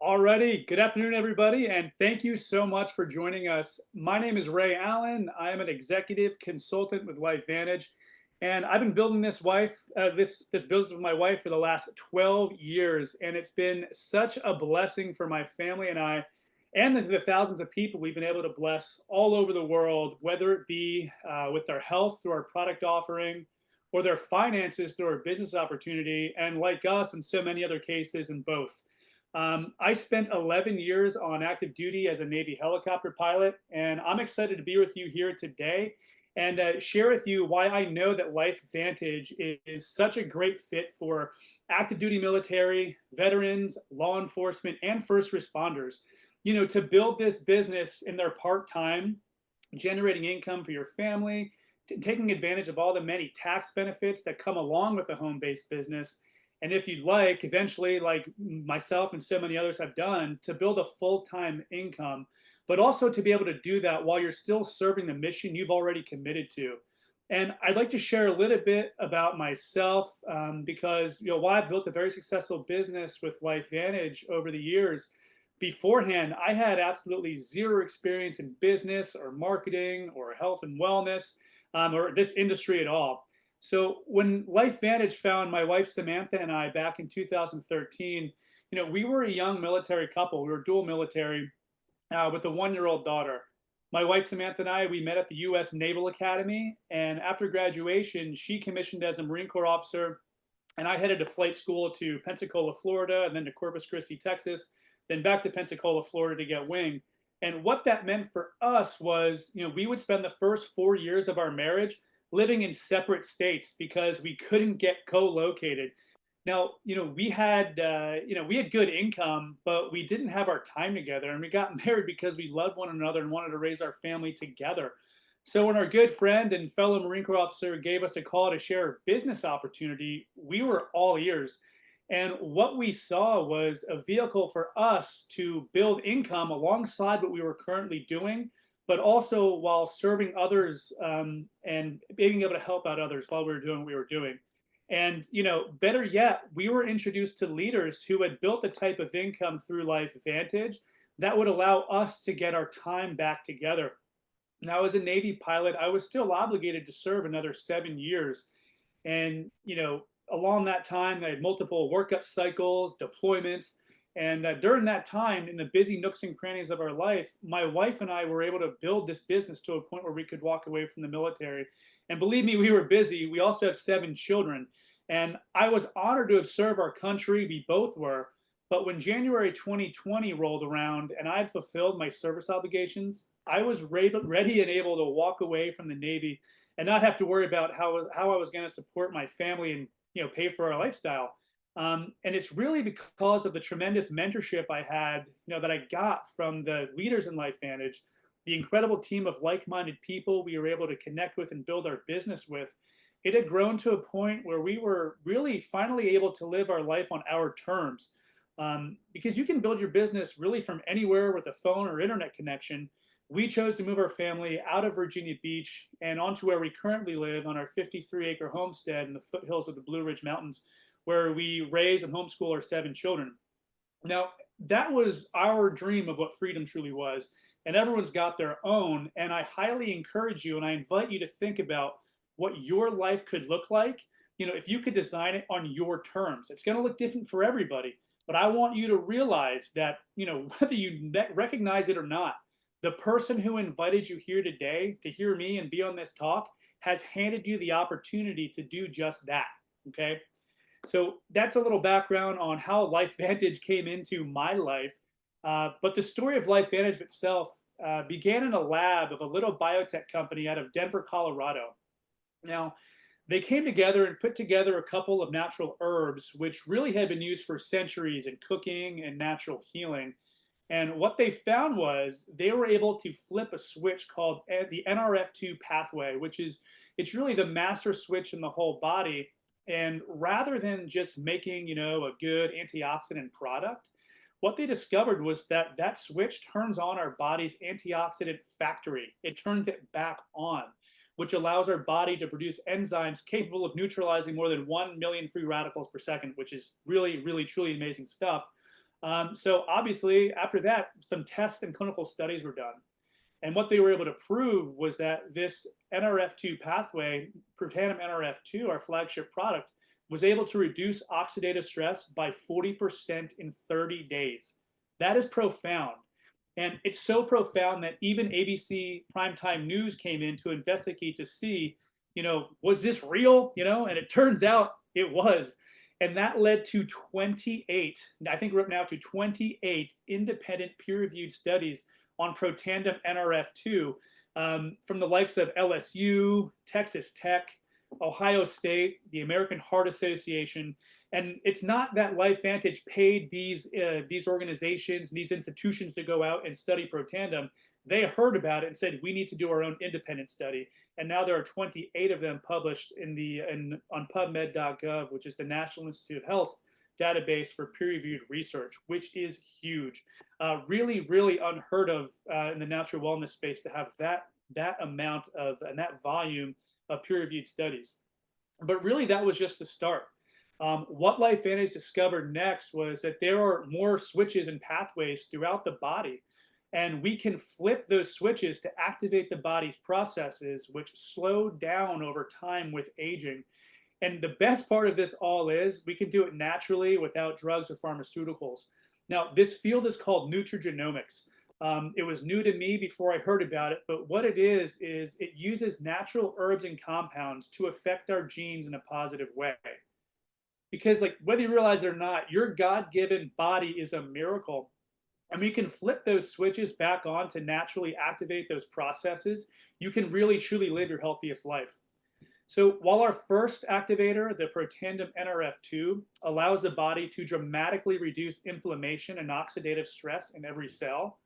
Alrighty, good afternoon, everybody, and thank you so much for joining us. My name is Ray Allen. I am an executive consultant with LifeVantage, and I've been building this business with my wife for the last 12 years, and it's been such a blessing for my family and I, and the thousands of people we've been able to bless all over the world, whether it be with their health through our product offering, or their finances through our business opportunity, and like us, in so many other cases, in both. I spent 11 years on active duty as a Navy helicopter pilot, and I'm excited to be with you here today and share with you why I know that LifeVantage is such a great fit for active duty military, veterans, law enforcement, and first responders. To build this business in their part time, generating income for your family, taking advantage of all the many tax benefits that come along with a home based business. And if you'd like, eventually, like myself and so many others have done, to build a full time income, but also to be able to do that while you're still serving the mission you've already committed to. And I'd like to share a little bit about myself because while I've built a very successful business with LifeVantage over the years, beforehand, I had absolutely zero experience in business or marketing or health and wellness or this industry at all. So when LifeVantage found my wife Samantha and I back in 2013, we were a young military couple. We were dual military with a 1 year old daughter. My wife Samantha and I, we met at the U.S. Naval Academy, and after graduation, she commissioned as a Marine Corps officer, and I headed to flight school to Pensacola, Florida, and then to Corpus Christi, Texas, then back to Pensacola, Florida to get wing. And what that meant for us was, we would spend the first 4 years of our marriage living in separate states because we couldn't get co-located. Now, we had good income, but we didn't have our time together, and we got married because we loved one another and wanted to raise our family together. So when our good friend and fellow Marine Corps officer gave us a call to share a business opportunity, we were all ears. And what we saw was a vehicle for us to build income alongside what we were currently doing, but also while serving others and being able to help out others while we were doing what we were doing. And better yet, we were introduced to leaders who had built a type of income through LifeVantage that would allow us to get our time back together. Now, as a Navy pilot, I was still obligated to serve another 7 years. And, along that time, I had multiple workup cycles, deployments. And during that time, in the busy nooks and crannies of our life, my wife and I were able to build this business to a point where we could walk away from the military. And believe me, we were busy. We also have 7 children. And I was honored to have served our country. We both were. But when January 2020 rolled around and I had fulfilled my service obligations, I was ready and able to walk away from the Navy and not have to worry about how I was going to support my family and pay for our lifestyle. And it's really because of the tremendous mentorship I had, that I got from the leaders in LifeVantage, the incredible team of like-minded people we were able to connect with and build our business with. It had grown to a point where we were really finally able to live our life on our terms. Because you can build your business really from anywhere with a phone or internet connection. We chose to move our family out of Virginia Beach and onto where we currently live on our 53-acre homestead in the foothills of the Blue Ridge Mountains, where we raise and homeschool our 7 children. Now, that was our dream of what freedom truly was, and everyone's got their own. And I highly encourage you and I invite you to think about what your life could look like. If you could design it on your terms, it's going to look different for everybody. But I want you to realize that, whether you recognize it or not, the person who invited you here today to hear me and be on this talk has handed you the opportunity to do just that. Okay. So that's a little background on how LifeVantage came into my life. But the story of LifeVantage itself began in a lab of a little biotech company out of Denver, Colorado. Now, they came together and put together a couple of natural herbs, which really had been used for centuries in cooking and natural healing. And what they found was they were able to flip a switch called the NRF2 pathway, which is it's really the master switch in the whole body. And rather than just making, a good antioxidant product, what they discovered was that that switch turns on our body's antioxidant factory. It turns it back on, which allows our body to produce enzymes capable of neutralizing more than 1 million free radicals per second, which is really, really, truly amazing stuff. So obviously, after that, some tests and clinical studies were done. And what they were able to prove was that this NRF2 pathway, Protandim NRF2, our flagship product, was able to reduce oxidative stress by 40% in 30 days. That is profound. And it's so profound that even ABC primetime news came in to investigate to see, was this real? And it turns out it was. And that led to 28, I think we're up now to 28 independent peer reviewed studies on Protandim NRF2 from the likes of LSU, Texas Tech, Ohio State, the American Heart Association. And it's not that LifeVantage paid these organizations, these institutions to go out and study Protandim. They heard about it and said, we need to do our own independent study. And now there are 28 of them published on PubMed.gov, which is the National Institute of Health database for peer-reviewed research, which is huge. Really, really unheard of in the natural wellness space to have that amount of and that volume of peer-reviewed studies. But really, that was just the start. What LifeVantage discovered next was that there are more switches and pathways throughout the body, and we can flip those switches to activate the body's processes, which slow down over time with aging. And the best part of this all is we can do it naturally without drugs or pharmaceuticals. Now, this field is called nutrigenomics. It was new to me before I heard about it, but what it is it uses natural herbs and compounds to affect our genes in a positive way. Because, like, whether you realize it or not, your God given body is a miracle. And we can flip those switches back on to naturally activate those processes. You can really truly live your healthiest life. So while our first activator, the Protandim NRF2, allows the body to dramatically reduce inflammation and oxidative stress in every cell,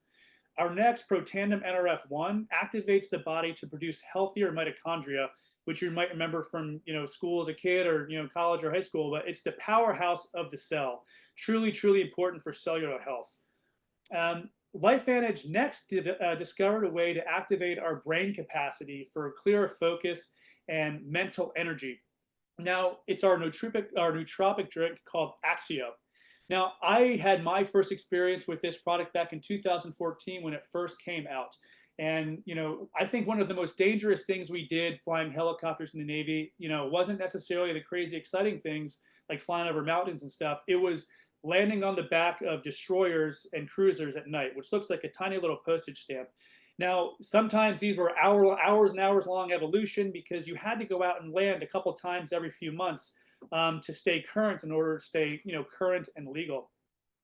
our next Protandim NRF1 activates the body to produce healthier mitochondria, which you might remember from school as a kid or college or high school, but it's the powerhouse of the cell. Truly, truly important for cellular health. LifeVantage next discovered a way to activate our brain capacity for clearer focus and mental energy. Now, it's our nootropic drink called Axio. Now, I had my first experience with this product back in 2014 when it first came out. And, I think one of the most dangerous things we did flying helicopters in the Navy, wasn't necessarily the crazy exciting things like flying over mountains and stuff. It was landing on the back of destroyers and cruisers at night, which looks like a tiny little postage stamp. Now, sometimes these were hours and hours long evolution because you had to go out and land a couple times every few months to stay current in order to stay, current and legal.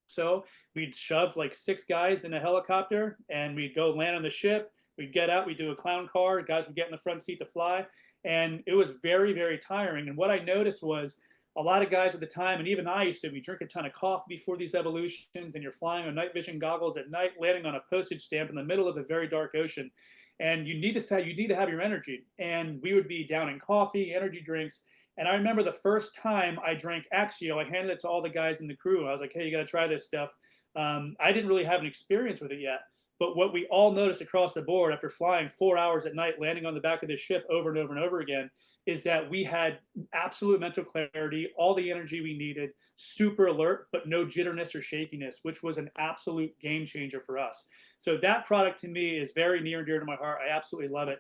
So we'd shove like 6 guys in a helicopter and we'd go land on the ship. We'd get out, we'd do a clown car, guys would get in the front seat to fly. And it was very, very tiring. And what I noticed was a lot of guys at the time, and even I used to, we drink a ton of coffee before these evolutions, and you're flying on night vision goggles at night, landing on a postage stamp in the middle of a very dark ocean. And you need to have your energy. And we would be down in coffee, energy drinks. And I remember the first time I drank Axio, I handed it to all the guys in the crew. I was like, hey, you got to try this stuff. I didn't really have an experience with it yet. But what we all noticed across the board after flying 4 hours at night, landing on the back of this ship over and over and over again, is that we had absolute mental clarity, all the energy we needed, super alert, but no jitterness or shakiness, which was an absolute game changer for us. So that product to me is very near and dear to my heart. I absolutely love it.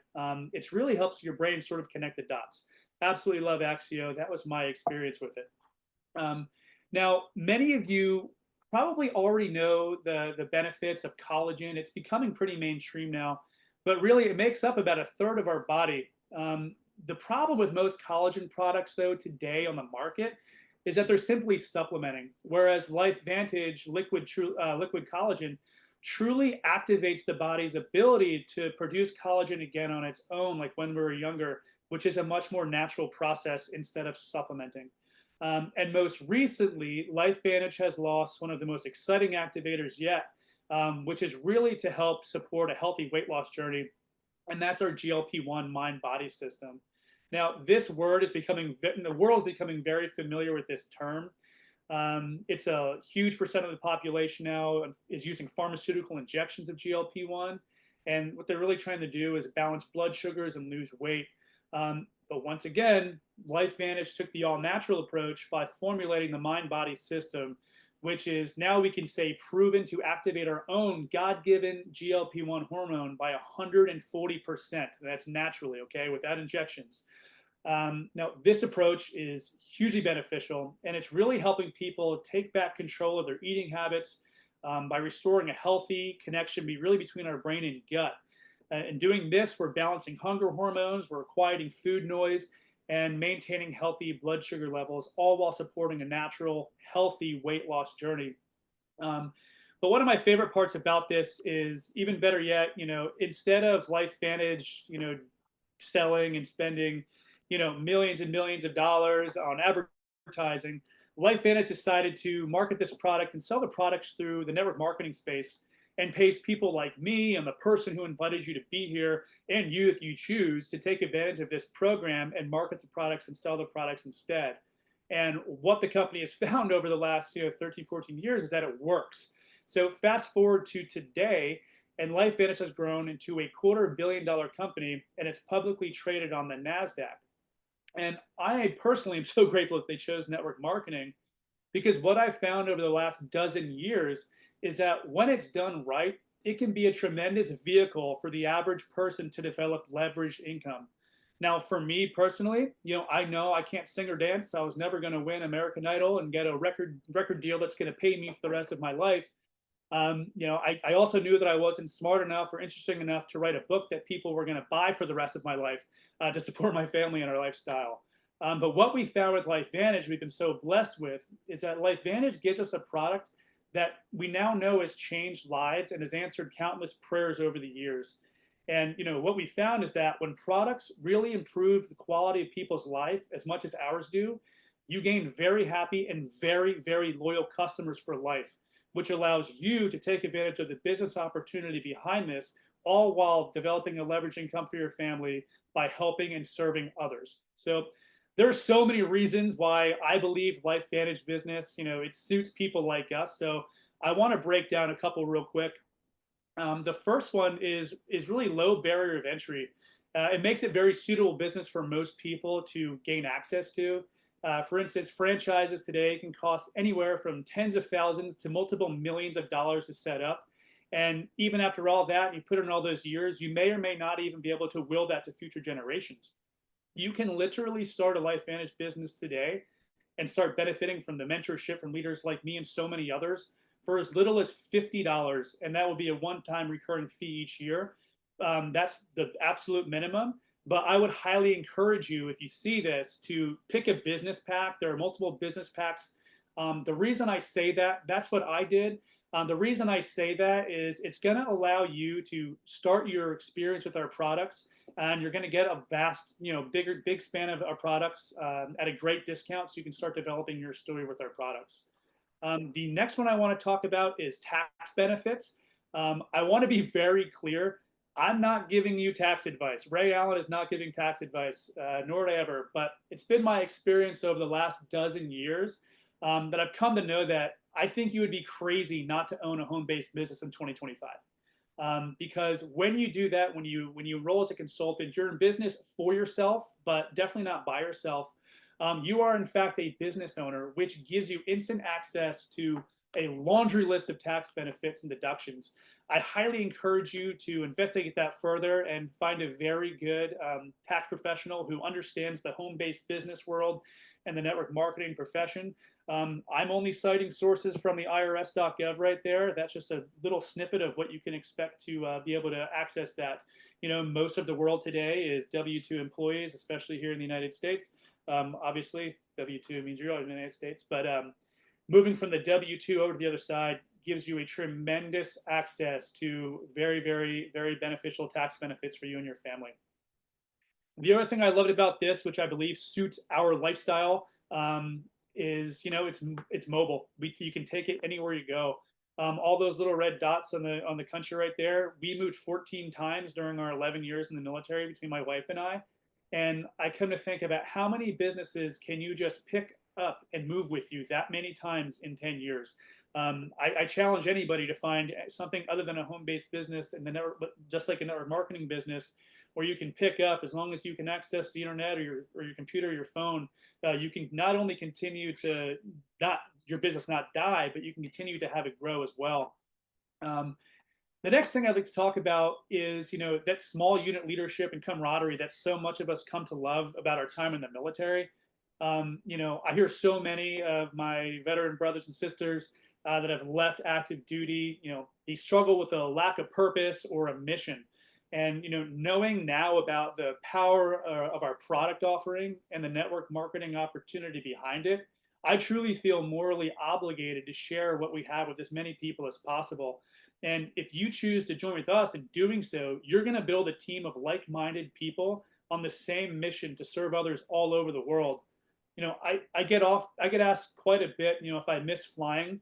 It really helps your brain sort of connect the dots. Absolutely love Axio. That was my experience with it. Now, many of you probably already know the benefits of collagen. It's becoming pretty mainstream now, but really it makes up about a third of our body. The problem with most collagen products, though, today on the market is that they're simply supplementing, whereas LifeVantage liquid collagen truly activates the body's ability to produce collagen again on its own, like when we were younger, which is a much more natural process instead of supplementing. And most recently, LifeVantage has launched one of the most exciting activators yet, which is really to help support a healthy weight loss journey, and that's our GLP-1 mind-body system. Now, this word is the world is becoming very familiar with this term. It's a huge percent of the population now is using pharmaceutical injections of GLP-1, and what they're really trying to do is balance blood sugars and lose weight. But once again, LifeVantage took the all-natural approach by formulating the mind-body system which is now we can say proven to activate our own God-given GLP-1 hormone by 140%. That's naturally, okay, without injections. Now, this approach is hugely beneficial, and it's really helping people take back control of their eating habits by restoring a healthy connection really between our brain and gut. In doing this, we're balancing hunger hormones, we're quieting food noise, and maintaining healthy blood sugar levels, all while supporting a natural, healthy weight loss journey. Um, but one of my favorite parts about this is even better yet, instead of LifeVantage, selling and spending, millions and millions of dollars on advertising, LifeVantage decided to market this product and sell the products through the network marketing space and pays people like me and the person who invited you to be here and you, if you choose, to take advantage of this program and market the products and sell the products instead. And what the company has found over the last 13, 14 years is that it works. So fast forward to today, and LifeVantage has grown into a $250 million company, and it's publicly traded on the NASDAQ. And I personally am so grateful that they chose network marketing because what I've found over the last dozen years is that when it's done right, it can be a tremendous vehicle for the average person to develop leveraged income. Now, for me personally, I know I can't sing or dance. I was never going to win American Idol and get a record deal that's going to pay me for the rest of my life. I also knew that I wasn't smart enough or interesting enough to write a book that people were going to buy for the rest of my life to support my family and our lifestyle. But what we found with LifeVantage, we've been so blessed with, is that LifeVantage gives us a product that we now know has changed lives and has answered countless prayers over the years. And what we found is that when products really improve the quality of people's life as much as ours do, you gain very happy and very, very loyal customers for life, which allows you to take advantage of the business opportunity behind this, all while developing a leveraged income for your family by helping and serving others. So there are so many reasons why I believe LifeVantage business, it suits people like us. So I want to break down a couple real quick. The first one is really low barrier of entry. It makes it very suitable business for most people to gain access to. For instance, franchises today can cost anywhere from tens of thousands to multiple millions of dollars to set up. And even after all that, you put in all those years, you may or may not even be able to will that to future generations. You can literally start a LifeVantage business today and start benefiting from the mentorship from leaders like me and so many others for as little as $50. And that will be a one-time recurring fee each year. That's the absolute minimum. But I would highly encourage you, if you see this, to pick a business pack. There are multiple business packs. The reason I say that, that's what I did. The reason I say that is it's going to allow you to start your experience with our products, and you're going to get a vast, big span of our products at a great discount, so you can start developing your story with our products. The next one I want to talk about is tax benefits. I want to be very clear. I'm not giving you tax advice. Ray Allen is not giving tax advice, nor would I ever. But it's been my experience over the last dozen years that I've come to know that I think you would be crazy not to own a home-based business in 2025. Because when you do that, when you enroll as a consultant, you're in business for yourself, but definitely not by yourself. You are in fact a business owner, which gives you instant access to a laundry list of tax benefits and deductions. I highly encourage you to investigate that further and find a very good tax professional who understands the home-based business world and the network marketing profession. I'm only citing sources from the irs.gov right there. That's just a little snippet of what you can expect to be able to access that. Most of the world today is W-2 employees, especially here in the United States. Obviously, W-2 means you're in the United States, but moving from the W-2 over to the other side gives you a tremendous access to very, very, very beneficial tax benefits for you and your family. The other thing I loved about this, which I believe suits our lifestyle, is it's mobile. You can take it anywhere you go. All those little red dots on the country right there. We moved 14 times during our 11 years in the military between my wife and I. And I come to think about how many businesses can you just pick up and move with you that many times in 10 years. I challenge anybody to find something other than a home-based business and the network, just like a network marketing business, where you can pick up as long as you can access the internet or your computer or your phone. You can not only continue to not your business not die, but you can continue to have it grow as well. Um, the next thing I'd like to talk about is, that small unit leadership and camaraderie that so much of us come to love about our time in the military. I hear so many of my veteran brothers and sisters that have left active duty. They struggle with a lack of purpose or a mission. And knowing now about the power of our product offering and the network marketing opportunity behind it, I truly feel morally obligated to share what we have with as many people as possible. And if you choose to join with us in doing so, you're going to build a team of like minded people on the same mission to serve others all over the world. I get asked quite a bit, if I miss flying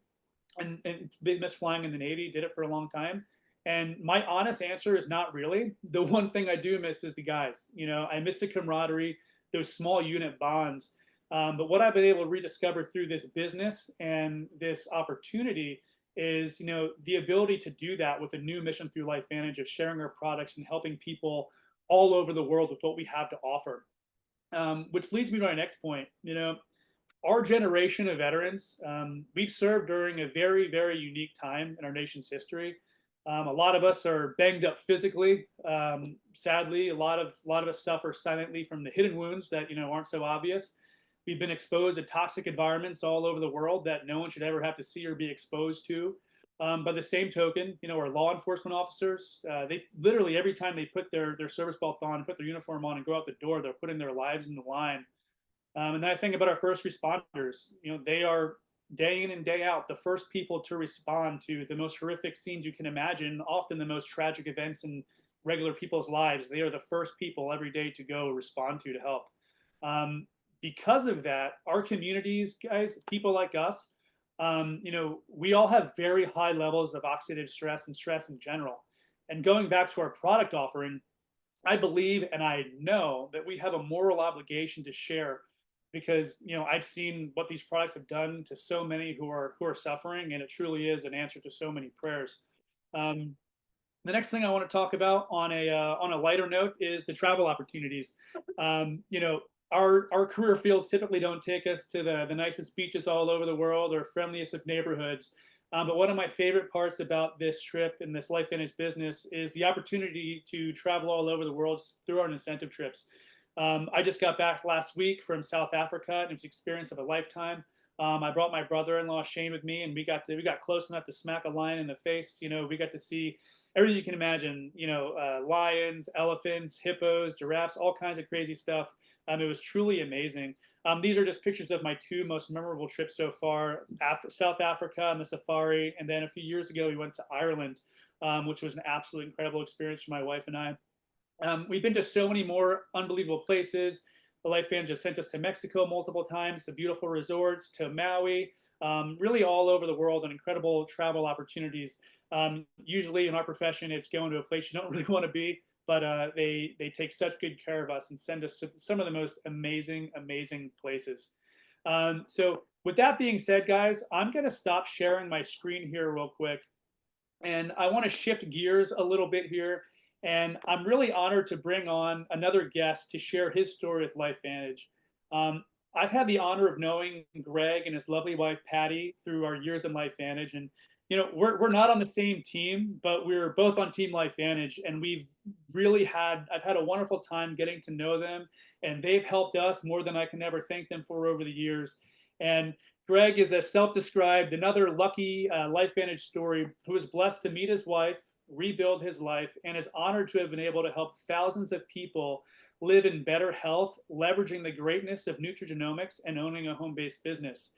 and miss flying in the Navy, did it for a long time. And my honest answer is not really. The one thing I do miss is the guys. I miss the camaraderie, those small unit bonds. But what I've been able to rediscover through this business and this opportunity is, the ability to do that with a new mission through LifeVantage of sharing our products and helping people all over the world with what we have to offer. Which leads me to my next point. Our generation of veterans, we've served during a very, very unique time in our nation's history. A lot of us are banged up physically. Sadly, a lot of us suffer silently from the hidden wounds that aren't so obvious. We've been exposed to toxic environments all over the world that no one should ever have to see or be exposed to. By the same token, our law enforcement officers, they literally every time they put their service belt on, put their uniform on, and go out the door, they're putting their lives in the line. And then I think about our first responders. They are day in and day out the first people to respond to the most horrific scenes you can imagine, often the most tragic events in regular people's lives. They are the first people every day to go respond to help. Because of that, our communities, guys, people like us, we all have very high levels of oxidative stress and stress in general. And going back to our product offering, I believe and I know that we have a moral obligation to share because I've seen what these products have done to so many who are suffering, and it truly is an answer to so many prayers. Um, the next thing I want to talk about on a lighter note is the travel opportunities. Our career fields typically don't take us to the nicest beaches all over the world or friendliest of neighborhoods. But one of my favorite parts about this trip and this LifeVantage business is the opportunity to travel all over the world through our incentive trips. I just got back last week from South Africa, and it was the experience of a lifetime. I brought my brother-in-law Shane with me, and we got close enough to smack a lion in the face. We got to see everything you can imagine. Lions, elephants, hippos, giraffes, all kinds of crazy stuff. It was truly amazing. These are just pictures of my two most memorable trips so far: South Africa on the safari, and then a few years ago we went to Ireland, which was an absolutely incredible experience for my wife and I. We've been to so many more unbelievable places. The Life Fan just sent us to Mexico multiple times, to beautiful resorts, to Maui, really all over the world, and incredible travel opportunities. Usually in our profession, it's going to a place you don't really want to be, but they take such good care of us and send us to some of the most amazing, amazing places. So with that being said, guys, I'm going to stop sharing my screen here real quick. And I want to shift gears a little bit here. And I'm really honored to bring on another guest to share his story with LifeVantage. Um, I've had the honor of knowing Greg and his lovely wife Patty through our years in LifeVantage, and we're not on the same team, but we're both on Team LifeVantage, and I've had a wonderful time getting to know them, and they've helped us more than I can ever thank them for over the years. And Greg is a self-described, another lucky LifeVantage story who was blessed to meet his wife, rebuild his life, and is honored to have been able to help thousands of people live in better health, leveraging the greatness of nutrigenomics and owning a home-based business.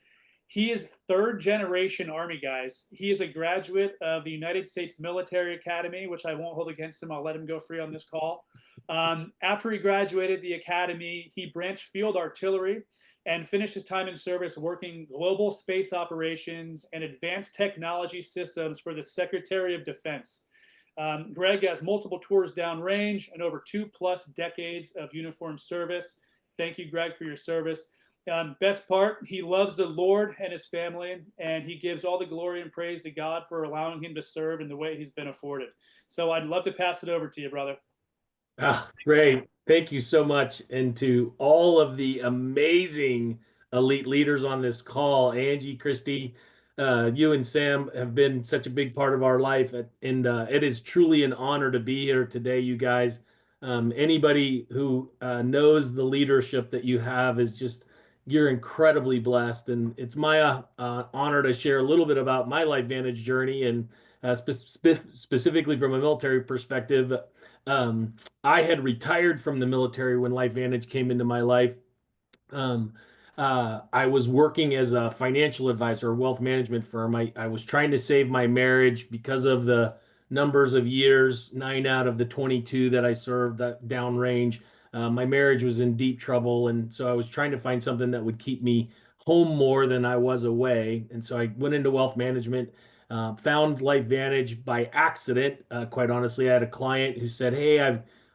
He is third generation Army, guys. He is a graduate of the United States Military Academy, which I won't hold against him. I'll let him go free on this call. After he graduated the academy, he branched field artillery and finished his time in service working global space operations and advanced technology systems for the Secretary of Defense. Greg has multiple tours downrange and over 2+ decades of uniformed service. Thank you, Greg, for your service. Best part, he loves the Lord and his family, and he gives all the glory and praise to God for allowing him to serve in the way he's been afforded. So I'd love to pass it over to you, brother. Ray, thank you so much. And to all of the amazing elite leaders on this call. Angie, Christy, you and Sam have been such a big part of our life, and it is truly an honor to be here today, you guys. Anybody who knows the leadership that you have is just, you're incredibly blessed, and it's my honor to share a little bit about my LifeVantage journey, and specifically from a military perspective. Um, I had retired from the military when LifeVantage came into my life. um, I was working as a financial advisor, a wealth management firm. I was trying to save my marriage because of the numbers of years, 9 out of the 22 that I served that downrange. My marriage was in deep trouble. And so I was trying to find something that would keep me home more than I was away. And so I went into wealth management, found LifeVantage by accident. Quite honestly, I had a client who said, "Hey,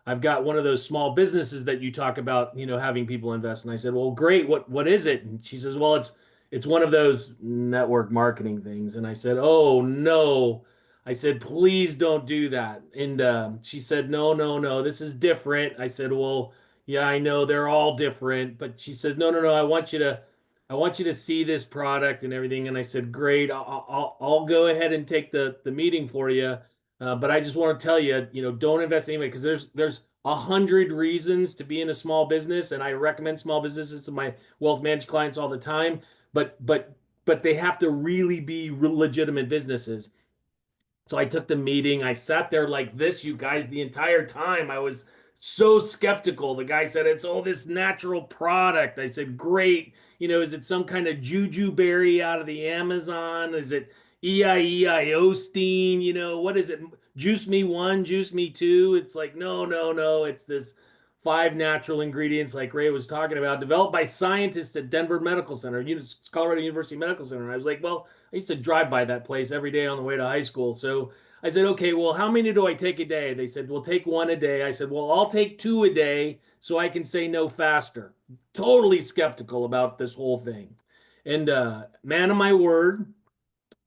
I've got one of those small businesses that you talk about, having people invest." And I said, "Well, great. What is it?" And she says, "Well, it's one of those network marketing things." And I said, "Oh no." I said, "Please don't do that." And she said, "No, no, no. This is different." I said, "Well, yeah, I know they're all different." But she said, "No, no, no. I want you to see this product and everything." And I said, "Great. I'll go ahead and take the meeting for you. But I just want to tell you, don't invest anyway, because there's 100 reasons to be in a small business, and I recommend small businesses to my wealth managed clients all the time. But they have to really be legitimate businesses." So I took the meeting. I sat there like this, you guys, the entire time. I was so skeptical. The guy said, "It's all this natural product." I said, "Great. Is it some kind of juju berry out of the Amazon? Is it EIEIO steam? What is it? Juice me one, juice me two." It's like, no, no, no. It's this five natural ingredients, like Ray was talking about, developed by scientists at Denver Medical Center, Colorado University Medical Center. And I was like, well, I used to drive by that place every day on the way to high school. So I said, "Okay, well, how many do I take a day?" They said, "Well, take one a day." I said, "Well, I'll take two a day so I can say no faster." Totally skeptical about this whole thing. And man of my word,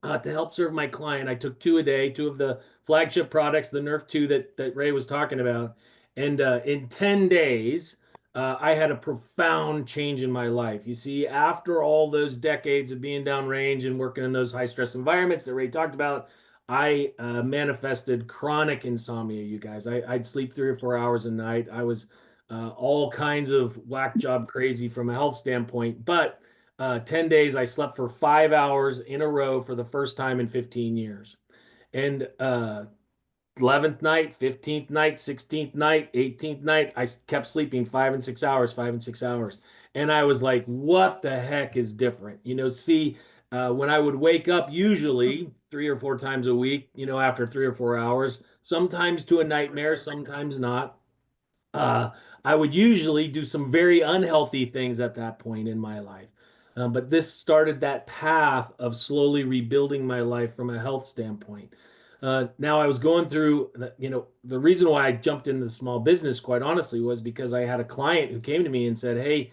to help serve my client, I took two a day, two of the flagship products, the Nerf 2 that Ray was talking about. And in 10 days, I had a profound change in my life. You see, after all those decades of being downrange and working in those high stress environments that Ray talked about, I manifested chronic insomnia, you guys. I'd sleep 3 or 4 hours a night. I was all kinds of whack job crazy from a health standpoint. But 10 days, I slept for 5 hours in a row for the first time in 15 years. And 11th night, 15th night, 16th night, 18th night, I kept sleeping 5 and 6 hours, 5 and 6 hours. And I was like, what the heck is different? See, when I would wake up, usually 3 or 4 times a week, after 3 or 4 hours, sometimes to a nightmare, sometimes not. uh, I would usually do some very unhealthy things at that point in my life. But this started that path of slowly rebuilding my life from a health standpoint. Now I was going through, the reason why I jumped into the small business, quite honestly, was because I had a client who came to me and said, "Hey,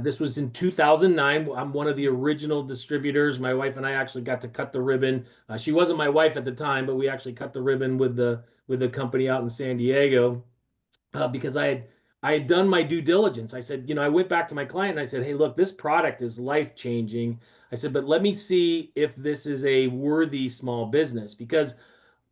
this was in 2009. I'm one of the original distributors. My wife and I actually got to cut the ribbon. She wasn't my wife at the time, but we actually cut the ribbon with the company out in San Diego, because I had done my due diligence. I said, I went back to my client and I said, "Hey, look, this product is life changing." I said, "But let me see if this is a worthy small business," because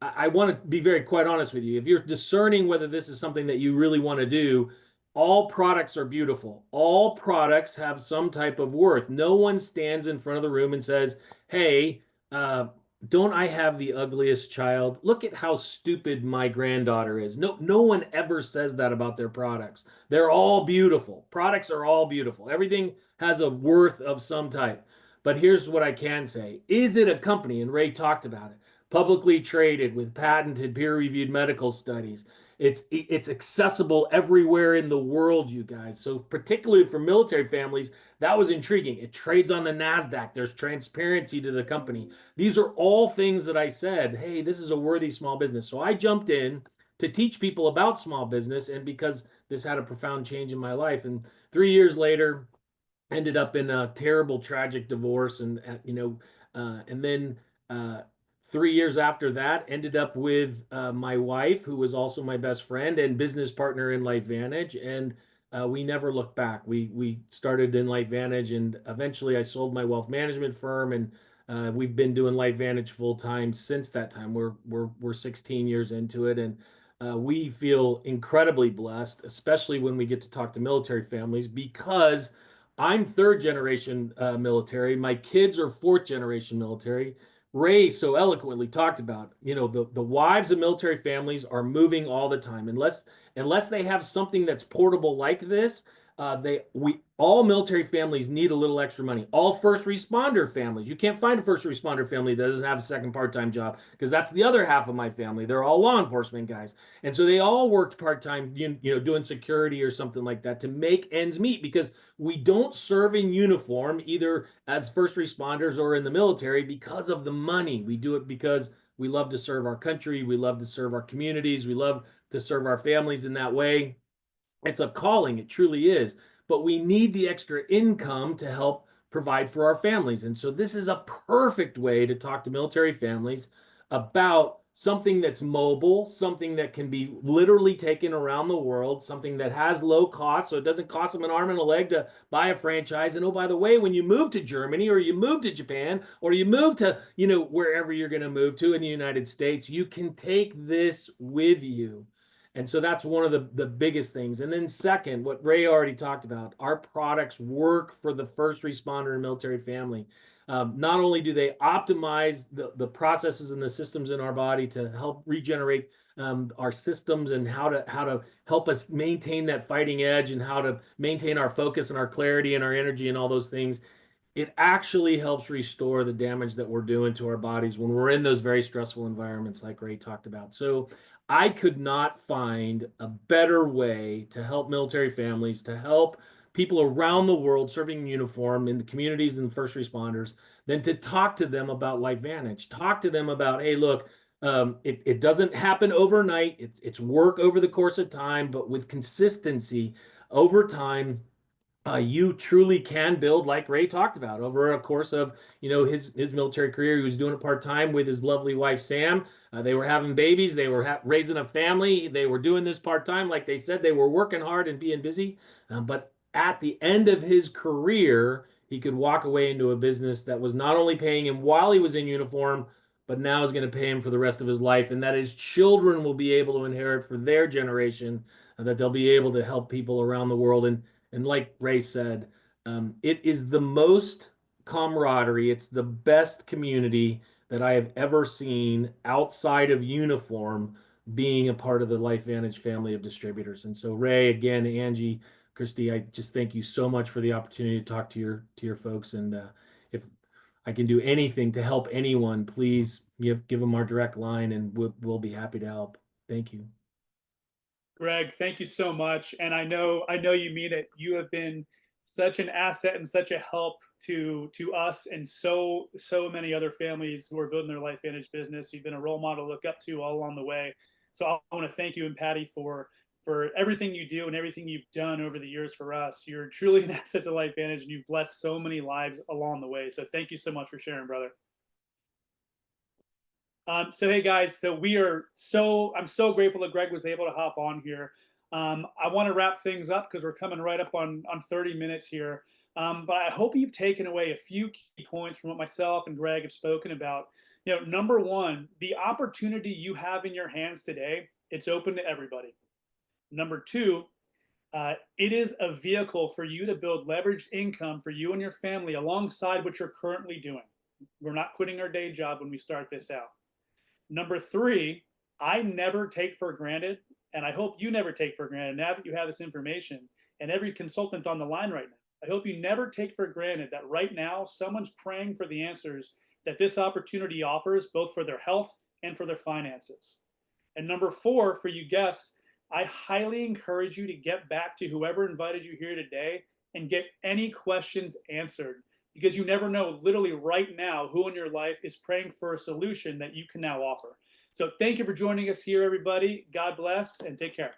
I want to be very quite honest with you. If you're discerning whether this is something that you really want to do, all products are beautiful. All products have some type of worth. No one stands in front of the room and says, "Hey, uh, don't I have the ugliest child? Look at how stupid my granddaughter is." No, no one ever says that about their products. They're all beautiful. Products are all beautiful. Everything has a worth of some type. But here's what I can say. Is it a company? And Ray talked about it, publicly traded with patented peer-reviewed medical studies. It's accessible everywhere in the world, you guys. So particularly for military families, that was intriguing. It trades on the NASDAQ. There's transparency to the company. These are all things that I said, "Hey, this is a worthy small business." So I jumped in to teach people about small business, and because this had a profound change in my life. And 3 years later, ended up in a terrible, tragic divorce, and and then uh, 3 years after that, ended up with my wife, who was also my best friend and business partner in LifeVantage, and we never looked back. We started in LifeVantage, and eventually I sold my wealth management firm, and we've been doing LifeVantage full time since that time. We're 16 years into it, and we feel incredibly blessed, especially when we get to talk to military families, because I'm third generation military. My kids are fourth generation military. Ray so eloquently talked about, the wives of military families are moving all the time. Unless they have something that's portable like this, they we all military families need a little extra money. All first responder families, you can't find a first responder family that doesn't have a second part-time job, because that's the other half of my family. They're all law enforcement guys, and so they all worked part-time, doing security or something like that to make ends meet, because we don't serve in uniform either as first responders or in the military because of the money. We do it because we love to serve our country, we love to serve our communities, we love to serve our families in that way. It's a calling, it truly is. But we need the extra income to help provide for our families. And so this is a perfect way to talk to military families about something that's mobile, something that can be literally taken around the world, something that has low cost, so it doesn't cost them an arm and a leg to buy a franchise. And oh, by the way, when you move to Germany or you move to Japan or you move to, wherever you're going to move to in the United States, you can take this with you. And so that's one of the biggest things. And then second, what Ray already talked about, our products work for the first responder and military family. Not only do they optimize the processes and the systems in our body to help regenerate our systems, and how to help us maintain that fighting edge, and how to maintain our focus and our clarity and our energy and all those things, it actually helps restore the damage that we're doing to our bodies when we're in those very stressful environments like Ray talked about. So I could not find a better way to help military families, to help people around the world serving in uniform in the communities and first responders, than to talk to them about LifeVantage. Talk to them about, hey, look, it doesn't happen overnight. It's work over the course of time, but with consistency over time, you truly can build, like Ray talked about, over a course of his military career. He was doing it part time with his lovely wife Sam. They were having babies. They were raising a family. They were doing this part time, like they said. They were working hard and being busy. But at the end of his career, he could walk away into a business that was not only paying him while he was in uniform, but now is going to pay him for the rest of his life, and that his children will be able to inherit for their generation, that they'll be able to help people around the world. And like Ray said, it is the most camaraderie. It's the best community that I have ever seen outside of uniform, being a part of the LifeVantage family of distributors. And so, Ray, again, Angie, Christy, I just thank you so much for the opportunity to talk to your folks. And if I can do anything to help anyone, please give them our direct line, and we'll be happy to help. Thank you. Greg, thank you so much. And I know you mean it. You have been such an asset and such a help to us and so many other families who are building their LifeVantage business. You've been a role model to look up to all along the way. So I want to thank you and Patty for everything you do and everything you've done over the years for us. You're truly an asset to LifeVantage, and you've blessed so many lives along the way. So thank you so much for sharing, brother. So hey guys, I'm so grateful that Greg was able to hop on here. I want to wrap things up because we're coming right up on 30 minutes here. But I hope you've taken away a few key points from what myself and Greg have spoken about. Number one, the opportunity you have in your hands today, it's open to everybody. Number two, it is a vehicle for you to build leveraged income for you and your family alongside what you're currently doing. We're not quitting our day job when we start this out. Number three, I never take for granted, and I hope you never take for granted now that you have this information, and every consultant on the line right now, I hope you never take for granted that right now someone's praying for the answers that this opportunity offers, both for their health and for their finances. And number four, for you guests, I highly encourage you to get back to whoever invited you here today and get any questions answered, because you never know, literally right now, who in your life is praying for a solution that you can now offer. So thank you for joining us here, everybody. God bless and take care.